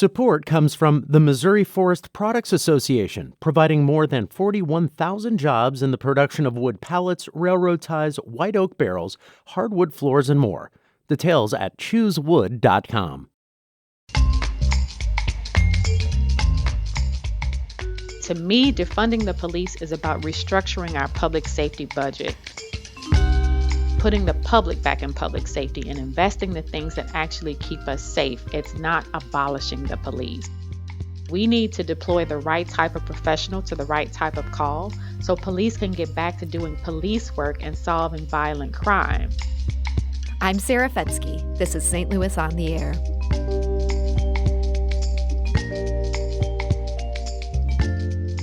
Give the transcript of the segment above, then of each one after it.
Support comes from the Missouri Forest Products Association, providing more than 41,000 jobs in the production of wood pallets, railroad ties, white oak barrels, hardwood floors, and more. Details at choosewood.com. To me, defunding the police is about restructuring our public safety budget, putting the public back in public safety and investing the things that actually keep us safe. It's not abolishing the police. We need to deploy the right type of professional to the right type of call so police can get back to doing police work and solving violent crime. I'm Sarah Fetsky. This is St. Louis on the Air.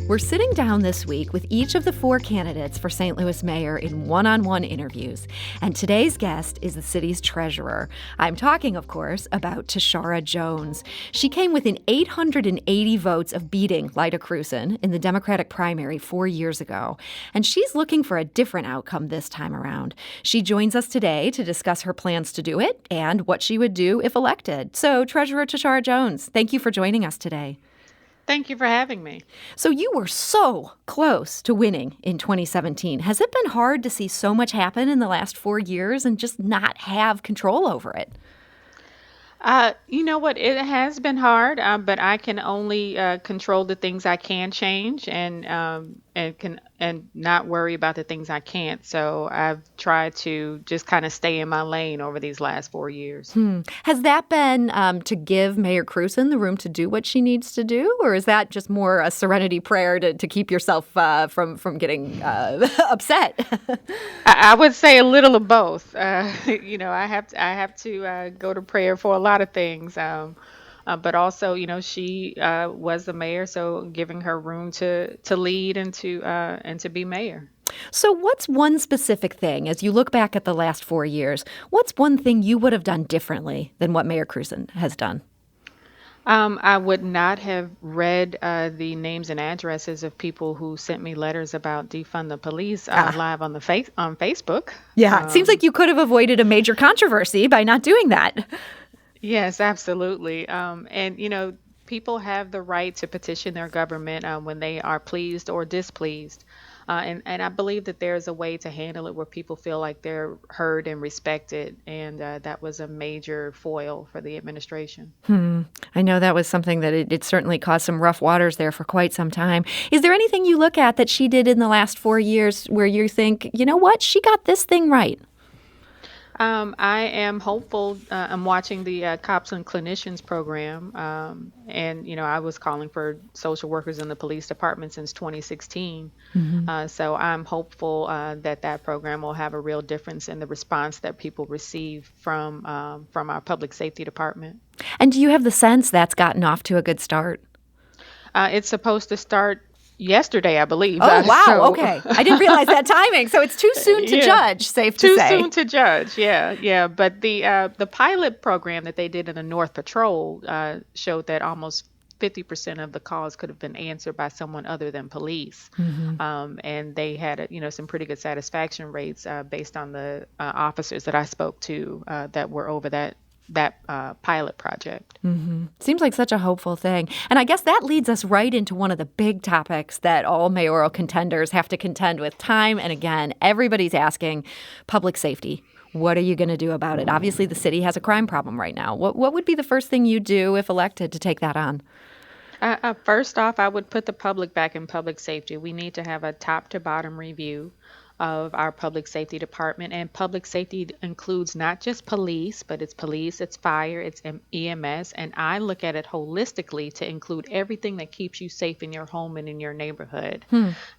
We're sitting down this week with each of the 4 candidates for St. Louis mayor in one-on-one interviews. And today's guest is the city's treasurer. I'm talking, of course, about Tishaura Jones. She came within 880 votes of beating Lyda Krewson in the Democratic primary 4 years ago. And she's looking for a different outcome this time around. She joins us today to discuss her plans to do it and what she would do if elected. So, Treasurer Tishaura Jones, thank you for joining us today. Thank you for having me. So you were so close to winning in 2017. Has it been hard to see so much happen in the last 4 years and just not have control over it? You know what? It has been hard, but I can only control the things I can change, and not worry about the things I can't. So I've tried to just kind of stay in my lane over these last 4 years. Has that been to give Mayor Krewson the room to do what she needs to do, or is that just more a serenity prayer to keep yourself from getting upset? I would say a little of both. I have to go to prayer for a lot of things. But also, she was the mayor, so giving her room to lead and to be mayor. So what's one specific thing, as you look back at the last 4 years, what's one thing you would have done differently than what Mayor Krewson has done? I would not have read the names and addresses of people who sent me letters about defund the police live on on Facebook. Yeah, it seems like you could have avoided a major controversy by not doing that. Yes, absolutely. And people have the right to petition their government when they are pleased or displeased. And I believe that there's a way to handle it where people feel like they're heard and respected. And that was a major foil for the administration. I know that was something that it certainly caused some rough waters there for quite some time. Is there anything you look at that she did in the last 4 years where you think, you know what, she got this thing right? I am hopeful. I'm watching the Cops and Clinicians program, and I was calling for social workers in the police department since 2016. So I'm hopeful that program will have a real difference in the response that people receive from our public safety department. And do you have the sense that's gotten off to a good start? It's supposed to start yesterday, I believe. Oh, wow. Okay. I didn't realize that timing. So it's too soon to judge, safe to say. Too soon to judge. Yeah. But the pilot program that they did in the North Patrol showed that almost 50% of the calls could have been answered by someone other than police. And they had, some pretty good satisfaction rates based on the officers that I spoke to that were over that pilot project. Seems like such a hopeful thing. And I guess that leads us right into one of the big topics that all mayoral contenders have to contend with time and again. Everybody's asking public safety. What are you going to do about it? Obviously, the city has a crime problem right now. What would be the first thing you do if elected to take that on? First off, I would put the public back in public safety. We need to have a top to bottom review of our public safety department, and public safety includes not just police, but it's police, it's fire, it's EMS, and I look at it holistically to include everything that keeps you safe in your home and in your neighborhood.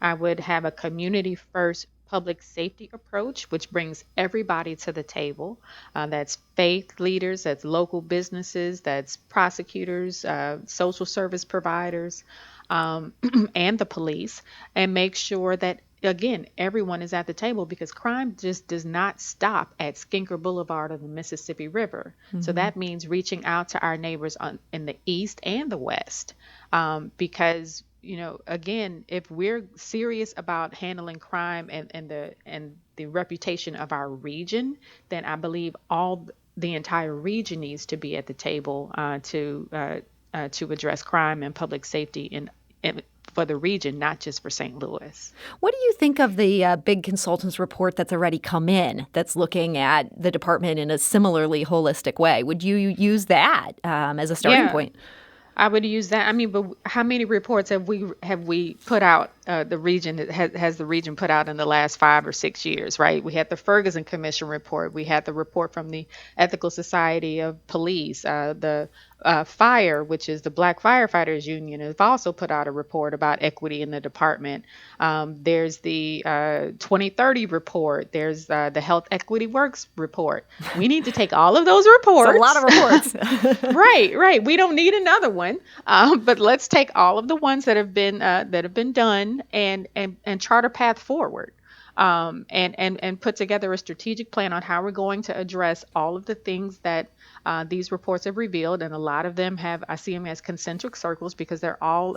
I would have a community first public safety approach, which brings everybody to the table. That's faith leaders, that's local businesses, that's prosecutors, social service providers, and the police, and make sure that again, everyone is at the table because crime just does not stop at Skinker Boulevard or the Mississippi River. So that means reaching out to our neighbors in the East and the West because, again, if we're serious about handling crime and the reputation of our region, then I believe the entire region needs to be at the table to to address crime and public safety for the region, not just for St. Louis. What do you think of the big consultants report that's already come in that's looking at the department in a similarly holistic way? Would you use that as a starting point? I would use that. I mean, but how many reports have we put out? The region has the region put out in the last 5 or 6 years, right? We had the Ferguson Commission report. We had the report from the Ethical Society of Police. The Fire, which is the Black Firefighters Union, have also put out a report about equity in the department. There's the 2030 report. There's the Health Equity Works report. We need to take all of those reports. It's a lot of reports. Right. We don't need another one. But let's take all of the ones that have been done and chart a path forward. And put together a strategic plan on how we're going to address all of the things that these reports have revealed. And a lot of them I see them as concentric circles because they're all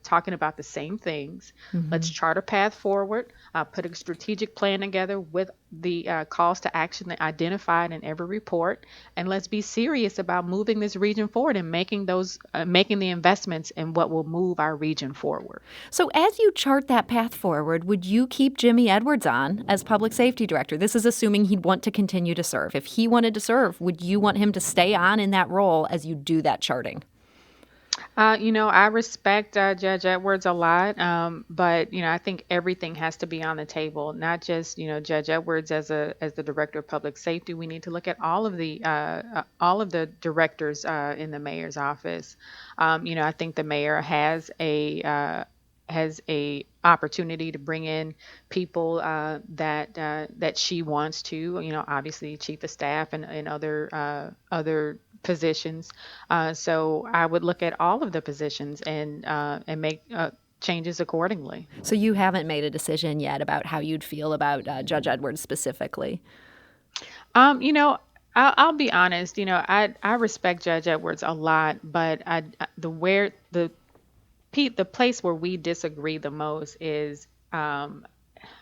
talking about the same things. Mm-hmm. Let's chart a path forward, put a strategic plan together with the calls to action that identified in every report. And let's be serious about moving this region forward and making the investments in what will move our region forward. So as you chart that path forward, would you keep Jimmy Edwards on as public safety director? This is assuming he'd want to continue to serve. If he wanted to serve, would you want him to stay on in that role as you do that charting? I respect Judge Edwards a lot, but I think everything has to be on the table. Not just Judge Edwards as the director of public safety. We need to look at all of the directors in the mayor's office. I think the mayor has a opportunity to bring in people that she wants to. Obviously, chief of staff and other positions. So I would look at all of the positions and make changes accordingly. So you haven't made a decision yet about how you'd feel about Judge Edwards specifically? I'll be honest. I respect Judge Edwards a lot, but the place where we disagree the most is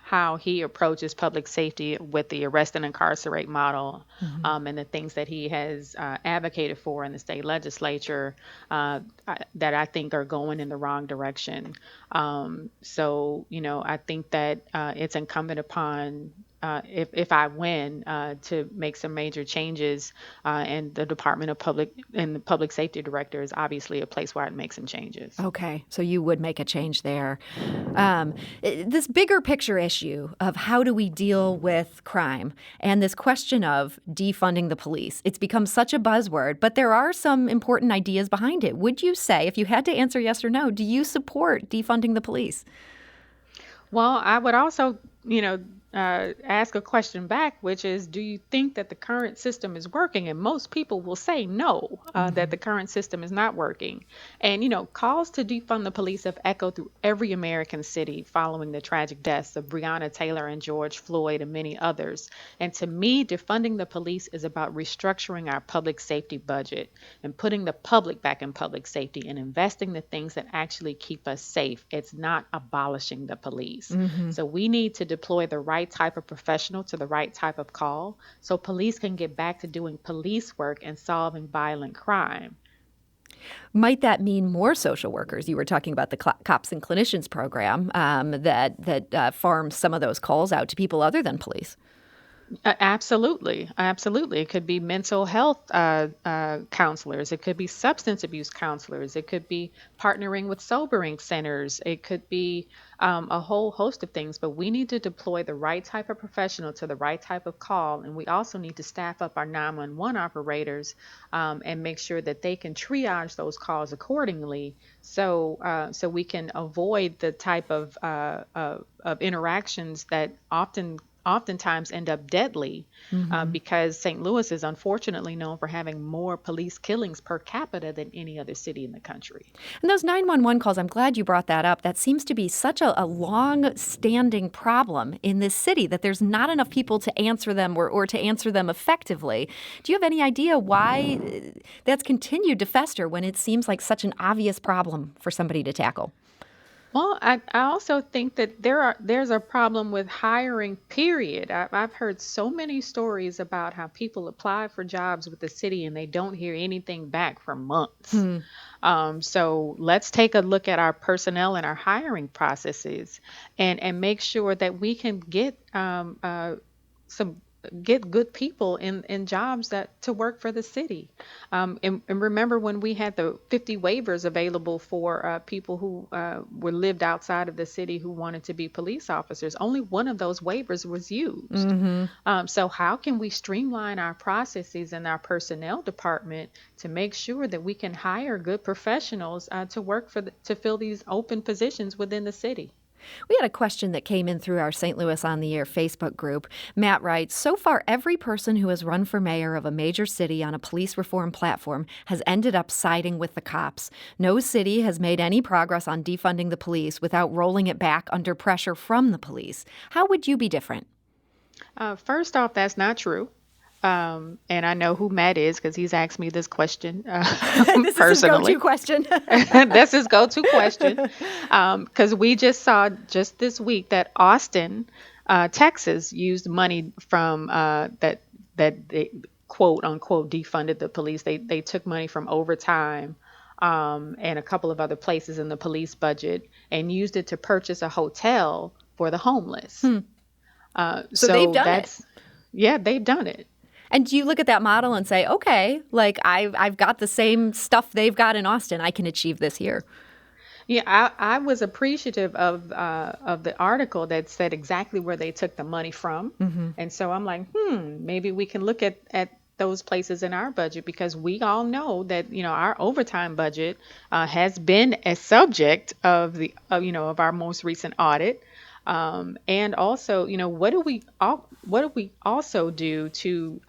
how he approaches public safety with the arrest and incarcerate model, mm-hmm. And the things that he has advocated for in the state legislature that I think are going in the wrong direction. So I think that it's incumbent upon if I win, to make some major changes, and the Department of Public and the Public Safety Director is obviously a place where I'd make some changes. Okay, so you would make a change there. This bigger picture issue of how do we deal with crime and this question of defunding the police, it's become such a buzzword, but there are some important ideas behind it. Would you say, if you had to answer yes or no, do you support defunding the police? Well, I would also, ask a question back, which is, do you think that the current system is working? And most people will say no, that the current system is not working. And, calls to defund the police have echoed through every American city following the tragic deaths of Breonna Taylor and George Floyd and many others. And to me, defunding the police is about restructuring our public safety budget and putting the public back in public safety and investing the things that actually keep us safe. It's not abolishing the police. Mm-hmm. So we need to deploy the right type of professional to the right type of call so police can get back to doing police work and solving violent crime. Might that mean more social workers? You were talking about the Cops and Clinicians program that farms some of those calls out to people other than police. Absolutely. It could be mental health counselors. It could be substance abuse counselors. It could be partnering with sobering centers. It could be a whole host of things. But we need to deploy the right type of professional to the right type of call. And we also need to staff up our 911 operators and make sure that they can triage those calls accordingly so we can avoid the type of interactions that oftentimes end up deadly, because St. Louis is unfortunately known for having more police killings per capita than any other city in the country. And those 911 calls, I'm glad you brought that up. That seems to be such a long-standing problem in this city that there's not enough people to answer them or to answer them effectively. Do you have any idea why that's continued to fester when it seems like such an obvious problem for somebody to tackle? Well, I also think that there's a problem with hiring, period. I've heard so many stories about how people apply for jobs with the city and they don't hear anything back for months. Hmm. So let's take a look at our personnel and our hiring processes and make sure that we can some get good people in jobs that to work for the city. And remember when we had the 50 waivers available for people who were lived outside of the city who wanted to be police officers, only one of those waivers was used. Hmm. So how can we streamline our processes in our personnel department to make sure that we can hire good professionals to work to fill these open positions within the city? We had a question that came in through our St. Louis on the Air Facebook group. Matt writes, so far every person who has run for mayor of a major city on a police reform platform has ended up siding with the cops. No city has made any progress on defunding the police without rolling it back under pressure from the police. How would you be different? First off, that's not true. And I know who Matt is because he's asked me this question This is his personally. go-to question. That's his go-to question. Because we just saw just this week that Austin, Texas, used money from that they quote unquote defunded the police. They took money from overtime and a couple of other places in the police budget and used it to purchase a hotel for the homeless. So they've done it. Yeah, they've done it. And do you look at that model and say, okay, like I've got the same stuff they've got in Austin. I can achieve this here. Yeah, I was appreciative of the article that said exactly where they took the money from. And so I'm like, maybe we can look at those places in our budget because we all know that, our overtime budget has been a subject of of our most recent audit. And also, what do we also do to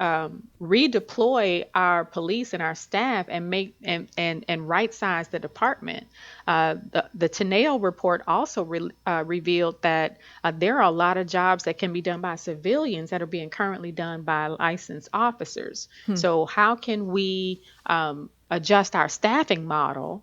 redeploy our police and our staff and make and right size the department? The Teneo report also revealed that there are a lot of jobs that can be done by civilians that are being currently done by licensed officers. So how can we adjust our staffing model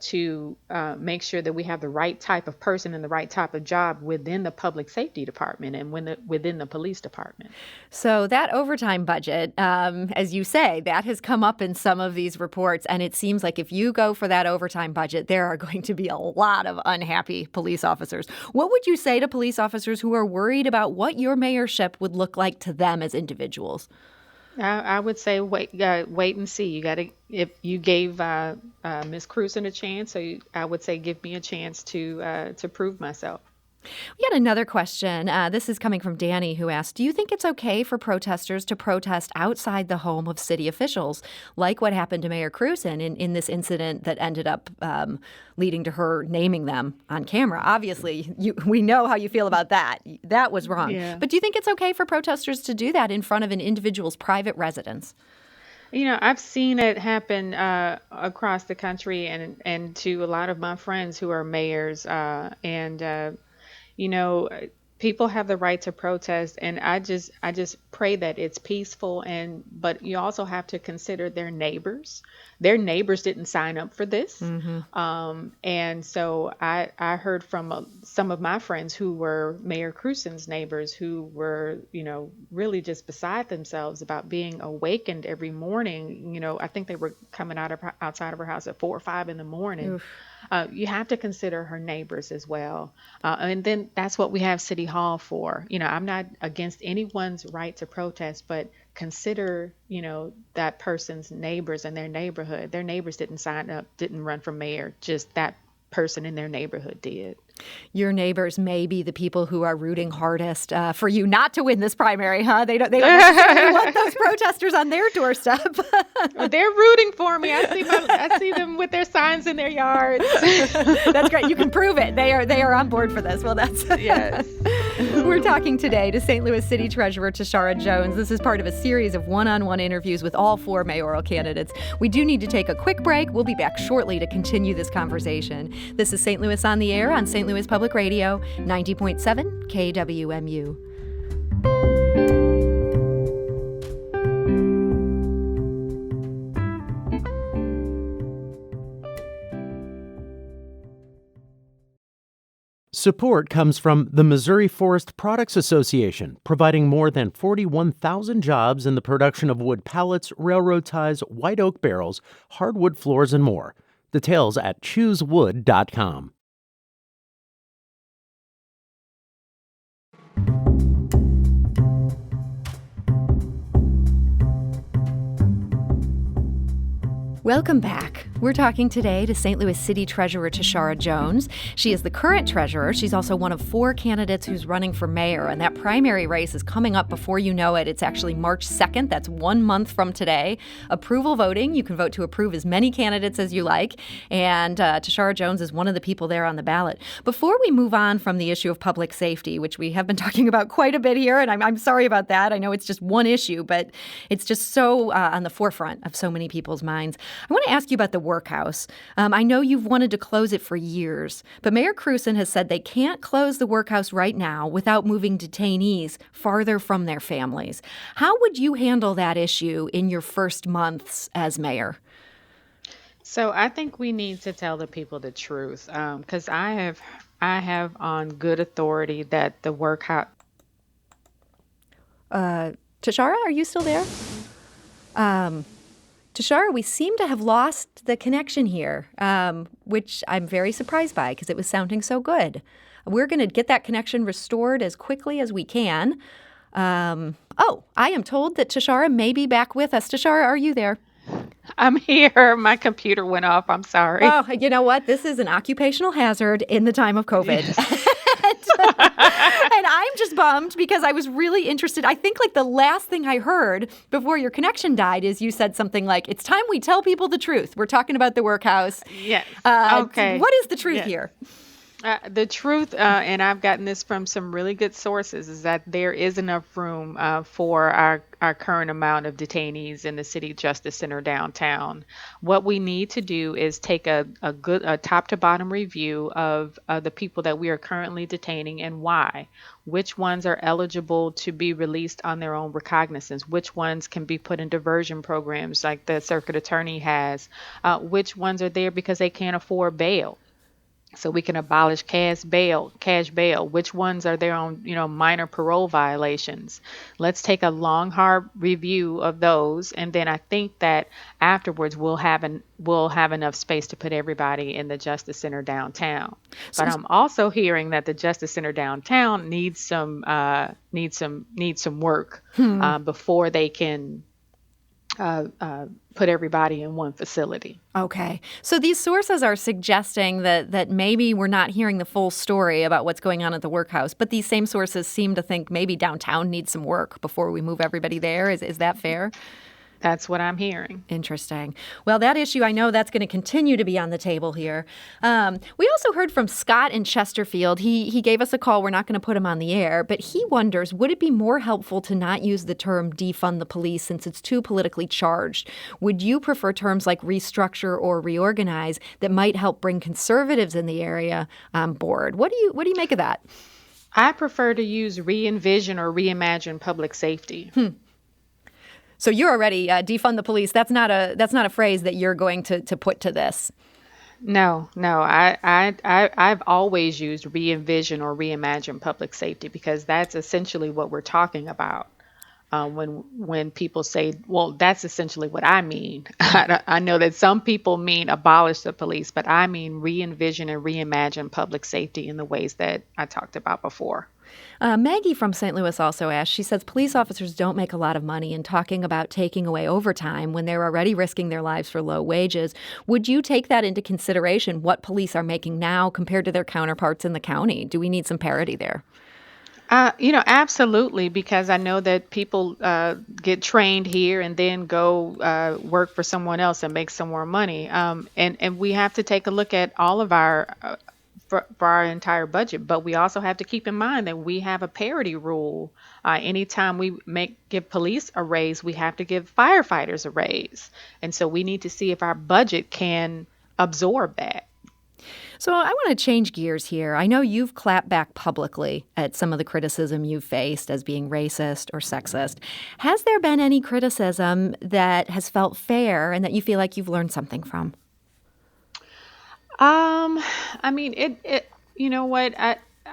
to make sure that we have the right type of person and the right type of job within the public safety department and within the police department? So that overtime budget, as you say, that has come up in some of these reports. And it seems like if you go for that overtime budget, there are going to be a lot of unhappy police officers. What would you say to police officers who are worried about what your mayorship would look like to them as individuals? I would say wait and see. You got to, if you gave Miss Cruzen a chance, I would say give me a chance to prove myself. We had another question. This is coming from Danny, who asked, do you think it's okay for protesters to protest outside the home of city officials, like what happened to Mayor Cruzen in this incident that ended up leading to her naming them on camera? Obviously, we know how you feel about that. That was wrong. Yeah. But do you think it's okay for protesters to do that in front of an individual's private residence? I've seen it happen across the country and to a lot of my friends who are mayors people have the right to protest, and I just pray that it's peaceful. But you also have to consider their neighbors. Their neighbors didn't sign up for this, and so I heard from some of my friends who were Mayor Cruzen's neighbors who were really just beside themselves about being awakened every morning. I think they were coming outside of her house at 4 or 5 in the morning. You have to consider her neighbors as well. And then that's what we have City Hall for. I'm not against anyone's right to protest, but consider, that person's neighbors and their neighborhood. Their neighbors didn't sign up, didn't run for mayor, just that person in their neighborhood did. Your neighbors may be the people who are rooting hardest for you not to win this primary, huh? They don't necessarily want those protesters on their doorstep. They're rooting for me. I see them with their signs in their yards. That's great. You can prove it. They are on board for this. Well, that's yes. We're talking today to St. Louis City Treasurer Tishaura Jones. This is part of a series of one-on-one interviews with all 4 mayoral candidates. We do need to take a quick break. We'll be back shortly to continue this conversation. This is St. Louis on the Air on St. Louis Public Radio, 90.7 KWMU. Support comes from the Missouri Forest Products Association, providing more than 41,000 jobs in the production of wood pallets, railroad ties, white oak barrels, hardwood floors, and more. Details at choosewood.com. Welcome back. We're talking today to St. Louis City Treasurer Tishaura Jones. She is the current treasurer. She's also one of 4 candidates who's running for mayor, and that primary race is coming up before you know it. It's actually March 2nd. That's 1 month from today. Approval voting. You can vote to approve as many candidates as you like, and Tishaura Jones is one of the people there on the ballot. Before we move on from the issue of public safety, which we have been talking about quite a bit here, and I'm sorry about that. I know it's just one issue, but it's just so on the forefront of so many people's minds. I want to ask you about the workhouse. I know you've wanted to close it for years, but Mayor Krewson has said they can't close the workhouse right now without moving detainees farther from their families. How would you handle that issue in your first months as mayor? So I think we need to tell the people the truth, because I have on good authority that the workhouse. Tishaura, are you still there? Tishaura, we seem to have lost the connection here, which I'm very surprised by because it was sounding so good. We're going to get that connection restored as quickly as we can. I am told that Tishaura may be back with us. Tishaura, are you there? I'm here. My computer went off. I'm sorry. Oh, you know what? This is an occupational hazard in the time of COVID. Yes. And I'm just bummed because I was really interested. I think like the last thing I heard before your connection died is you said something like, it's time we tell people the truth. We're talking about the workhouse. Yes. Okay. What is the truth Yes. here? The truth, and I've gotten this from some really good sources, is that there is enough room for our current amount of detainees in the City Justice Center downtown. What we need to do is take a good top to bottom review of the people that we are currently detaining and why. Which ones are eligible to be released on their own recognizance? Which ones can be put in diversion programs like the circuit attorney has? Which ones are there because they can't afford bail? So we can abolish cash bail. Which ones are there on, minor parole violations? Let's take a long, hard review of those, and then I think that afterwards we'll have enough space to put everybody in the Justice Center downtown. But I'm also hearing that the Justice Center downtown needs some work before they can put everybody in one facility. Okay. So these sources are suggesting that maybe we're not hearing the full story about what's going on at the workhouse, but these same sources seem to think maybe downtown needs some work before we move everybody there. Is that fair? That's what I'm hearing. Interesting. Well, that issue, I know that's going to continue to be on the table here. We also heard from Scott in Chesterfield. He gave us a call. We're not going to put him on the air, but he wonders, would it be more helpful to not use the term defund the police since it's too politically charged? Would you prefer terms like restructure or reorganize that might help bring conservatives in the area on board? What do you make of that? I prefer to use Reenvision or Reimagine public safety. So you're already defund the police. That's not a phrase that you're going to put to this. No. I've always used Reenvision or Reimagine public safety because that's essentially what we're talking about. When people say, well, that's essentially what I mean. I know that some people mean abolish the police, but I mean re-envision and reimagine public safety in the ways that I talked about before. Maggie from St. Louis also asked, she says police officers don't make a lot of money and talking about taking away overtime when they're already risking their lives for low wages. Would you take that into consideration, what police are making now compared to their counterparts in the county? Do we need some parity there? Absolutely, because I know that people get trained here and then go work for someone else and make some more money. And we have to take a look at all of our for our entire budget, but we also have to keep in mind that we have a parity rule. Anytime we give police a raise, we have to give firefighters a raise, and so we need to see if our budget can absorb that. So I want to change gears here. I know you've clapped back publicly at some of the criticism you've faced as being racist or sexist. Has there been any criticism that has felt fair and that you feel like you've learned something from? I mean, you know what?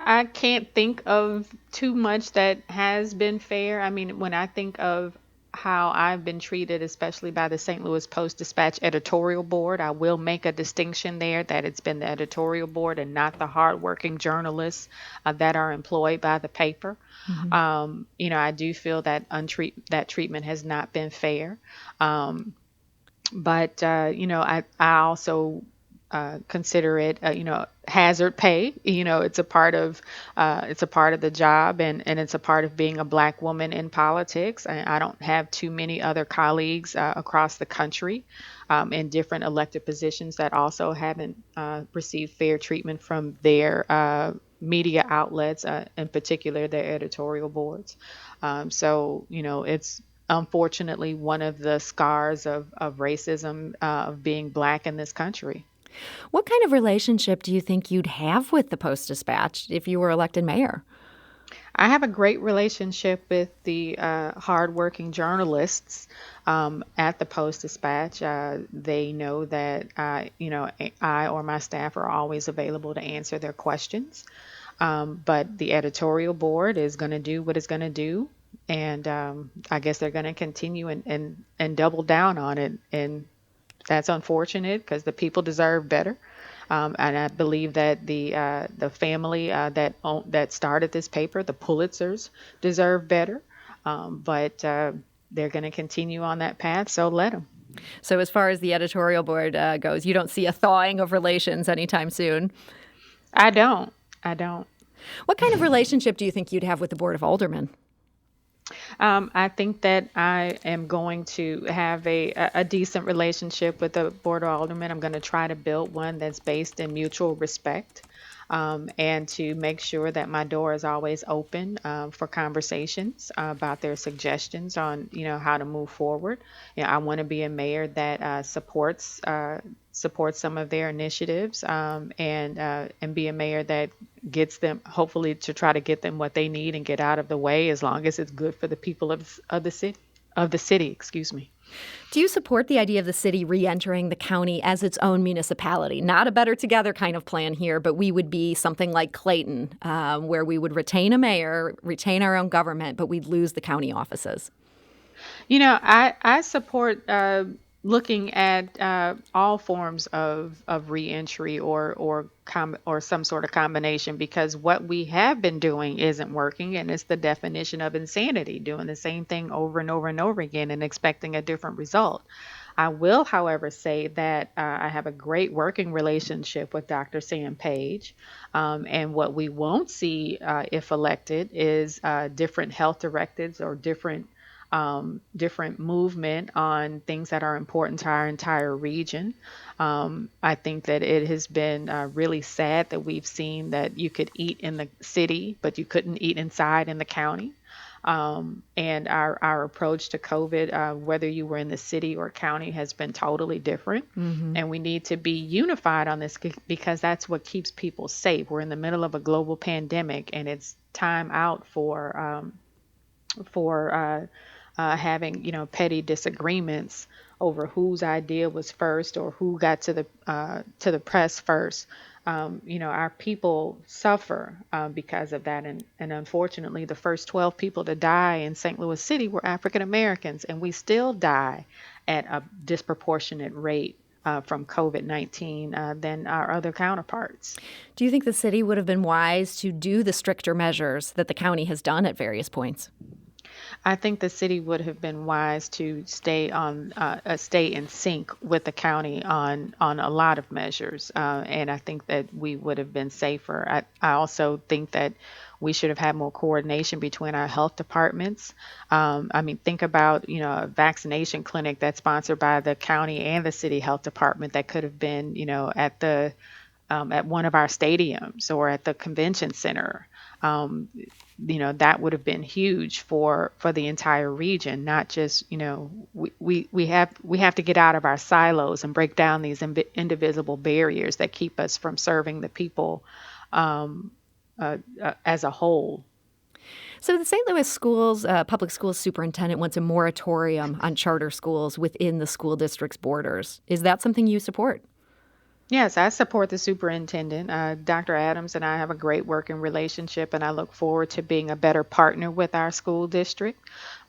I can't think of too much that has been fair. I mean, when I think of how I've been treated, especially by the St. Louis Post-Dispatch editorial board, I will make a distinction there that it's been the editorial board and not the hardworking journalists that are employed by the paper. Hmm. I do feel that that treatment has not been fair. Um, but I also consider it, hazard pay. It's a part of the job, and it's a part of being a Black woman in politics. I don't have too many other colleagues across the country in different elected positions that also haven't received fair treatment from their media outlets, in particular their editorial boards. It's unfortunately one of the scars of racism, of being Black in this country. What kind of relationship do you think you'd have with the Post-Dispatch if you were elected mayor? I have a great relationship with the hardworking journalists at the Post-Dispatch. They know that I or my staff are always available to answer their questions. But the editorial board is going to do what it's going to do, and I guess they're going to continue and double down on it. And that's unfortunate because the people deserve better. And I believe that the family that started this paper, the Pulitzers, deserve better. But they're going to continue on that path, so let them. So as far as the editorial board goes, you don't see a thawing of relations anytime soon? I don't. I don't. What kind of relationship do you think you'd have with the Board of Aldermen? I think that I am going to have a decent relationship with the Board of Aldermen. I'm going to try to build one that's based in mutual respect, and to make sure that my door is always open for conversations about their suggestions on, how to move forward. I want to be a mayor that supports some of their initiatives, and be a mayor that gets them, hopefully, to try to get them what they need and get out of the way, as long as it's good for the people of the city. Excuse me. Do you support the idea of the city re-entering the county as its own municipality? Not a better together kind of plan here, but we would be something like Clayton, where we would retain a mayor, retain our own government, but we'd lose the county offices. I support looking at all forms of reentry or some sort of combination, because what we have been doing isn't working, and it's the definition of insanity, doing the same thing over and over and over again and expecting a different result. I will, however, say that I have a great working relationship with Dr. Sam Page, and what we won't see if elected is different health directives or different movement on things that are important to our entire region. I think that it has been really sad that we've seen that you could eat in the city, but you couldn't eat inside in the county. And our approach to COVID, whether you were in the city or county, has been totally different. Mm-hmm. And we need to be unified on this because that's what keeps people safe. We're in the middle of a global pandemic, and it's time out for having petty disagreements over whose idea was first or who got to the press first. Our people suffer because of that, and unfortunately, the first 12 people to die in St. Louis City were African Americans, and we still die at a disproportionate rate from COVID-19 than our other counterparts. Do you think the city would have been wise to do the stricter measures that the county has done at various points? I think the city would have been wise to stay in sync with the county on a lot of measures, and I think that we would have been safer. I also think that we should have had more coordination between our health departments. Think about a vaccination clinic that's sponsored by the county and the city health department that could have been at one of our stadiums or at the convention center. That would have been huge for the entire region, not just, we have to get out of our silos and break down these indivisible barriers that keep us from serving the people as a whole. So the St. Louis schools, public schools superintendent wants a moratorium on charter schools within the school district's borders. Is that something you support? Yes, I support the superintendent. Dr. Adams and I have a great working relationship, and I look forward to being a better partner with our school district.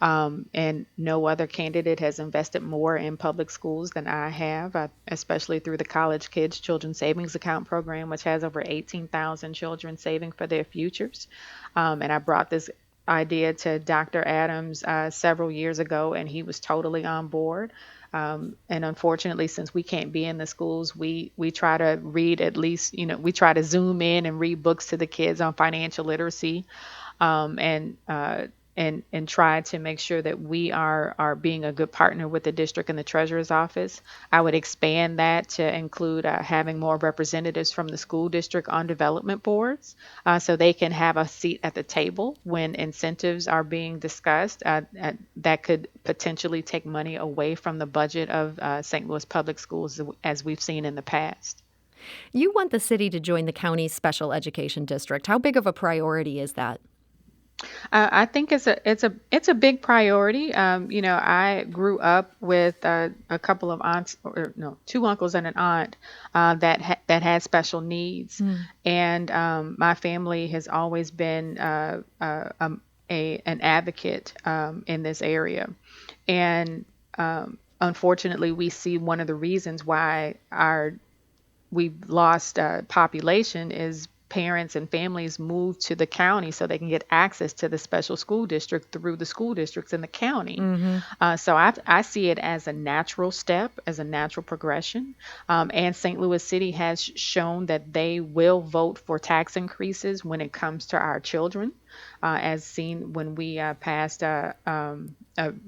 And no other candidate has invested more in public schools than I have, especially through the College Kids Children's Savings Account program, which has over 18,000 children saving for their futures. And I brought this idea to Dr. Adams several years ago, and he was totally on board. And unfortunately, since we can't be in the schools, we try to read at least, we try to zoom in and read books to the kids on financial literacy, and and try to make sure that we are being a good partner with the district and the treasurer's office. I would expand that to include having more representatives from the school district on development boards, so they can have a seat at the table when incentives are being discussed. That could potentially take money away from the budget of St. Louis Public Schools, as we've seen in the past. You want the city to join the county's special education district. How big of a priority is that? I think it's a big priority. I grew up with a couple of aunts, or no, two uncles and an aunt that had special needs, and my family has always been an advocate in this area, and unfortunately, we see one of the reasons why we've lost population is parents and families move to the county so they can get access to the special school district through the school districts in the county. So I see it as a natural step, as a natural progression. And St. Louis City has shown that they will vote for tax increases when it comes to our children, as seen when we passed a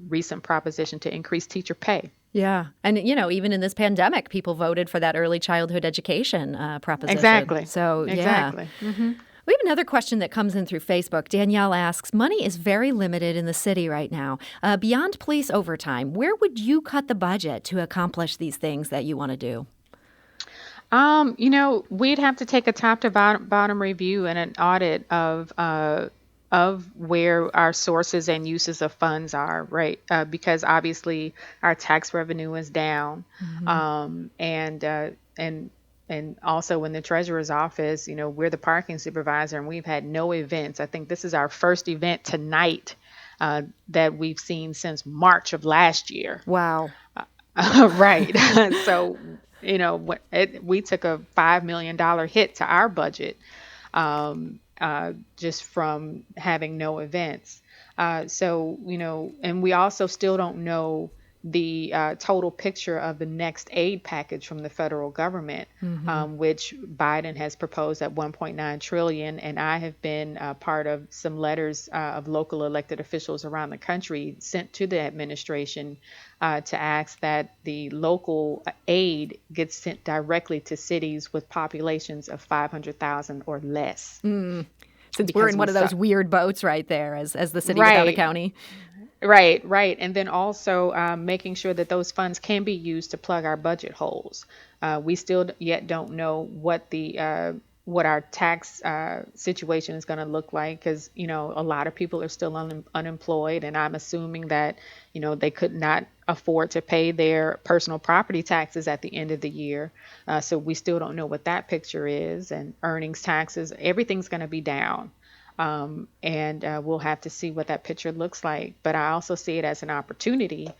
recent proposition to increase teacher pay. Yeah. And, even in this pandemic, people voted for that early childhood education proposition. Exactly. So, exactly. Yeah. We have another question that comes in through Facebook. Danielle asks, money is very limited in the city right now. Beyond police overtime, where would you cut the budget to accomplish these things that you want to do? We'd have to take a top to bottom review and an audit of where our sources and uses of funds are, right? Because obviously our tax revenue is down, and also in the treasurer's office, we're the parking supervisor, and we've had no events. I think this is our first event tonight that we've seen since March of last year. Wow. Right. So, we took a $5 million hit to our budget. Just from having no events. And we also still don't know the total picture of the next aid package from the federal government, which Biden has proposed at $1.9 trillion. And I have been part of some letters of local elected officials around the country sent to the administration to ask that the local aid gets sent directly to cities with populations of 500,000 or less. Since we're in one of those weird boats right there as the city without a county. Right. And then also making sure that those funds can be used to plug our budget holes. We still yet don't know what our tax situation is going to look like, because, a lot of people are still unemployed, and I'm assuming that, they could not afford to pay their personal property taxes at the end of the year. So we still don't know what that picture is, and earnings taxes, everything's going to be down. And we'll have to see what that picture looks like. But I also see it as an opportunity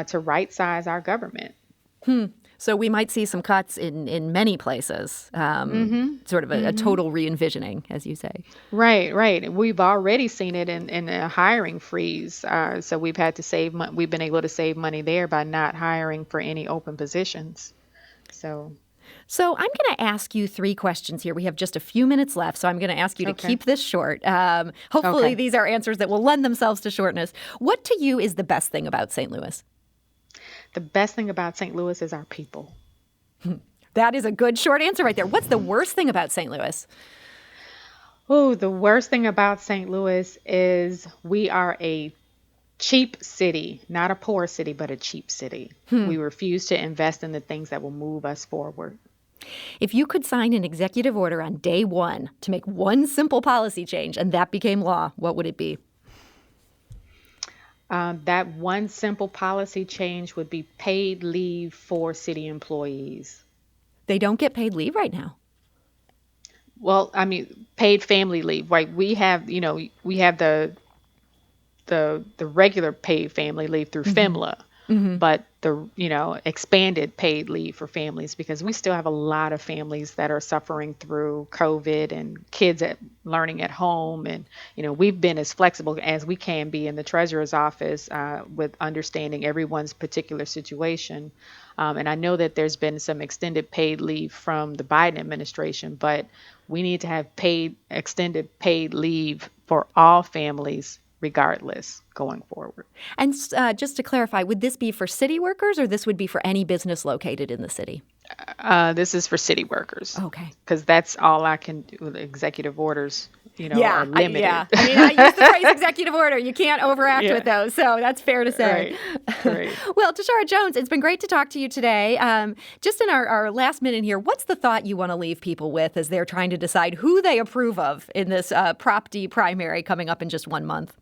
to right size our government. So we might see some cuts in many places, sort of a total re-envisioning, as you say. Right. We've already seen it in a hiring freeze. So we've had to we've been able to save money there by not hiring for any open positions. So I'm going to ask you 3 questions here. We have just a few minutes left, so I'm going to ask you to keep this short. Hopefully these are answers that will lend themselves to shortness. What to you is the best thing about St. Louis? The best thing about St. Louis is our people. That is a good short answer right there. What's the worst thing about St. Louis? Oh, the worst thing about St. Louis is we are a cheap city, not a poor city, but a cheap city. We refuse to invest in the things that will move us forward. If you could sign an executive order on day one to make one simple policy change and that became law, what would it be? That one simple policy change would be paid leave for city employees. They don't get paid leave right now. Well, I mean, paid family leave, right? We have, we have the regular paid family leave through FEMLA, but the expanded paid leave for families, because we still have a lot of families that are suffering through COVID and kids learning at home, and we've been as flexible as we can be in the treasurer's office with understanding everyone's particular situation. And I know that there's been some extended paid leave from the Biden administration, but we need to have extended paid leave for all families regardless going forward. And just to clarify, would this be for city workers or this would be for any business located in the city? This is for city workers. Okay. Because that's all I can do. The executive orders, are limited. I mean, I use the phrase executive order. You can't overact with those. So that's fair to say. Right. Well, Tishaura Jones, it's been great to talk to you today. Just in our last minute here, what's the thought you want to leave people with as they're trying to decide who they approve of in this Prop D primary coming up in just 1 month?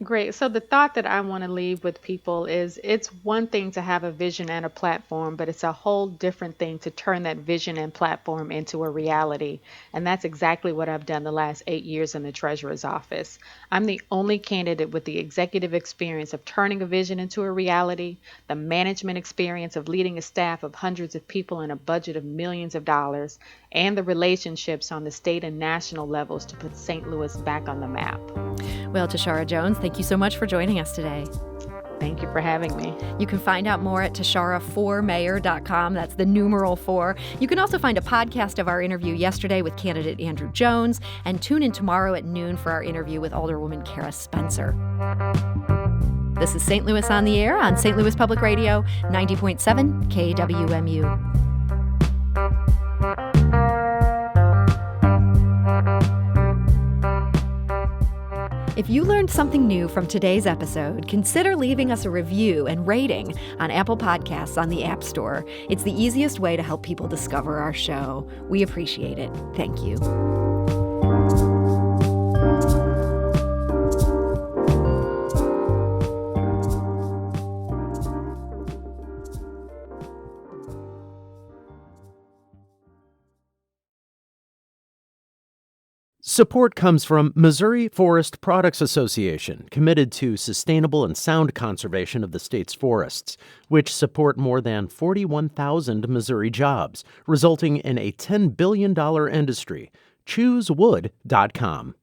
Great. So the thought that I want to leave with people is it's one thing to have a vision and a platform, but it's a whole different thing to turn that vision and platform into a reality. And that's exactly what I've done the last 8 years in the treasurer's office. I'm the only candidate with the executive experience of turning a vision into a reality, the management experience of leading a staff of hundreds of people and a budget of millions of dollars, and the relationships on the state and national levels to put St. Louis back on the map. Well, Tishaura Jones, thank you so much for joining us today. Thank you for having me. You can find out more at Tishaura4Mayor.com. That's the numeral 4. You can also find a podcast of our interview yesterday with candidate Andrew Jones, and tune in tomorrow at noon for our interview with Alderwoman Kara Spencer. This is St. Louis on the Air on St. Louis Public Radio, 90.7 KWMU. If you learned something new from today's episode, consider leaving us a review and rating on Apple Podcasts on the App Store. It's the easiest way to help people discover our show. We appreciate it. Thank you. Support comes from Missouri Forest Products Association, committed to sustainable and sound conservation of the state's forests, which support more than 41,000 Missouri jobs, resulting in a $10 billion industry. ChooseWood.com.